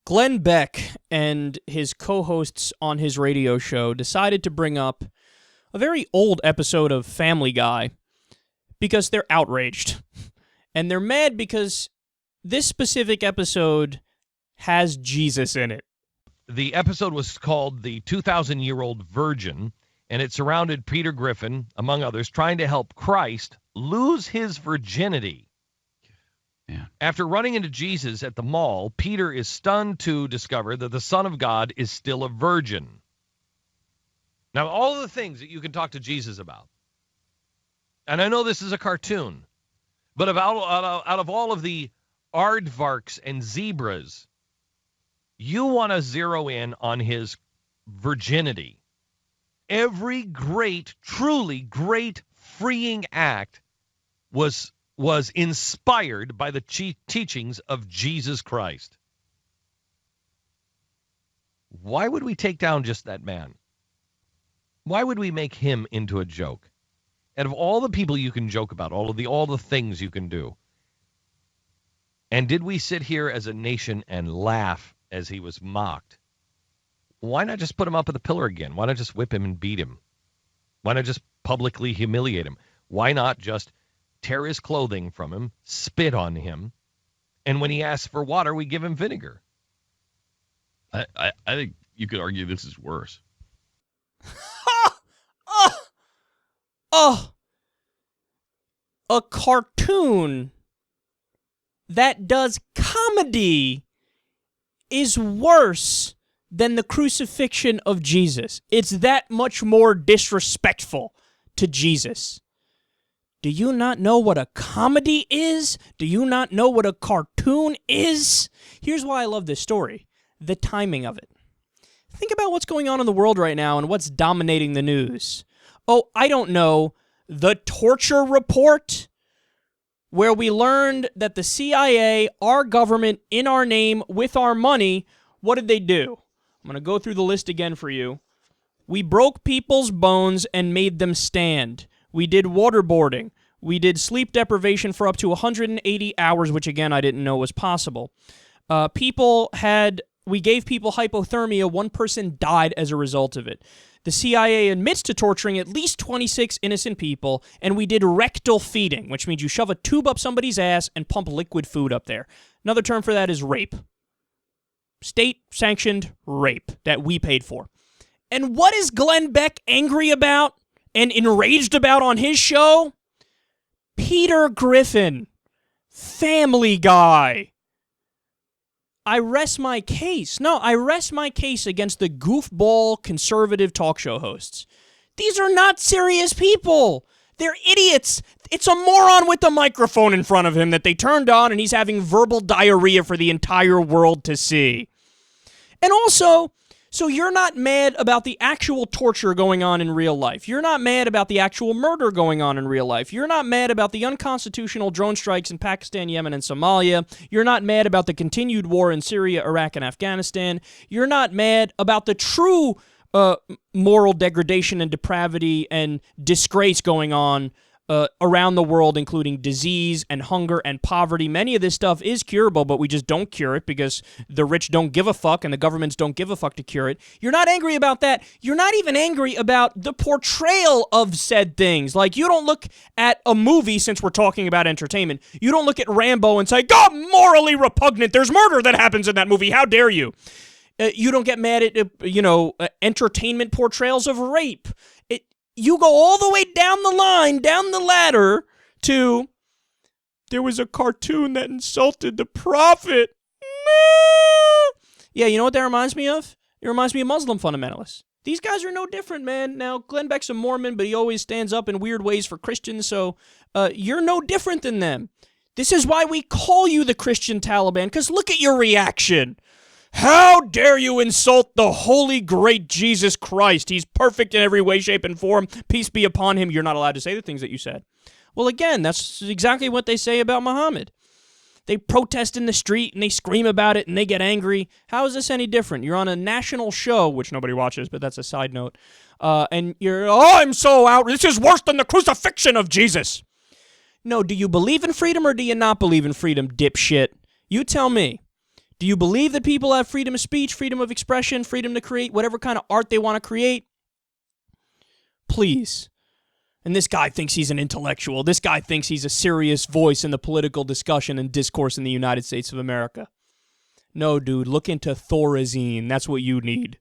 Glenn Beck and his co-hosts on his radio show decided to bring up a very old episode of Family Guy because they're outraged. And they're mad because this specific episode has Jesus in it. The episode was called The 2,000-Year-Old Virgin, and it surrounded Peter Griffin, among others, trying to help Christ lose his virginity. Yeah. After running into Jesus at the mall, Peter is stunned to discover that the Son of God is still a virgin. Now, all the things that you can talk to Jesus about, and I know this is a cartoon, but out of all of the aardvarks and zebras, you want to zero in on his virginity. Every great, truly great freeing act was inspired by the teachings of Jesus Christ. Why would we take down just that man? Why would we make him into a joke? Out of all the people you can joke about, all the things you can do, and did we sit here as a nation and laugh as he was mocked? Why not just put him up at the pillar again? Why not just whip him and beat him? Why not just publicly humiliate him? Why not just tear his clothing from him, spit on him, and when he asks for water, we give him vinegar? I think you could argue this is worse. A cartoon that does comedy is worse than the crucifixion of Jesus. It's that much more disrespectful to Jesus. Do you not know what a comedy is? Do you not know what a cartoon is? Here's why I love this story. The timing of it. Think about what's going on in the world right now and what's dominating the news. Oh, I don't know. The torture report, where we learned that the CIA, our government, in our name, with our money, what did they do? I'm going to go through the list again for you. We broke people's bones and made them stand. We did waterboarding. We did sleep deprivation for up to 180 hours, which, again, I didn't know was possible. We gave people hypothermia. One person died as a result of it. The CIA admits to torturing at least 26 innocent people, and we did rectal feeding, which means you shove a tube up somebody's ass and pump liquid food up there. Another term for that is rape. State-sanctioned rape that we paid for. And what is Glenn Beck angry about and enraged about on his show? Peter Griffin. Family Guy. I rest my case. No, I rest my case against the goofball conservative talk show hosts. These are not serious people. They're idiots. It's a moron with a microphone in front of him that they turned on, and he's having verbal diarrhea for the entire world to see. And also, so you're not mad about the actual torture going on in real life. You're not mad about the actual murder going on in real life. You're not mad about the unconstitutional drone strikes in Pakistan, Yemen, and Somalia. You're not mad about the continued war in Syria, Iraq, and Afghanistan. You're not mad about the true moral degradation and depravity and disgrace going on around the world, including disease and hunger and poverty. Many of this stuff is curable, but we just don't cure it because the rich don't give a fuck and the governments don't give a fuck to cure it. You're not angry about that. You're not even angry about the portrayal of said things. Like, you don't look at a movie, since we're talking about entertainment, you don't look at Rambo and say, God, morally repugnant, there's murder that happens in that movie, how dare you? You don't get mad at, entertainment portrayals of rape. You go all the way down the line, down the ladder, to, there was a cartoon that insulted the prophet. Yeah, you know what that reminds me of? It reminds me of Muslim fundamentalists. These guys are no different, man. Now, Glenn Beck's a Mormon, but he always stands up in weird ways for Christians, so you're no different than them. This is why we call you the Christian Taliban, because look at your reaction. How dare you insult the holy, great Jesus Christ? He's perfect in every way, shape, and form. Peace be upon him. You're not allowed to say the things that you said. Well, again, that's exactly what they say about Muhammad. They protest in the street, and they scream about it, and they get angry. How is this any different? You're on a national show, which nobody watches, but that's a side note, and you're, I'm so out. This is worse than the crucifixion of Jesus. No, do you believe in freedom or do you not believe in freedom, dipshit? You tell me. Do you believe that people have freedom of speech, freedom of expression, freedom to create whatever kind of art they want to create? Please. And this guy thinks he's an intellectual. This guy thinks he's a serious voice in the political discussion and discourse in the United States of America. No, dude, look into Thorazine. That's what you need.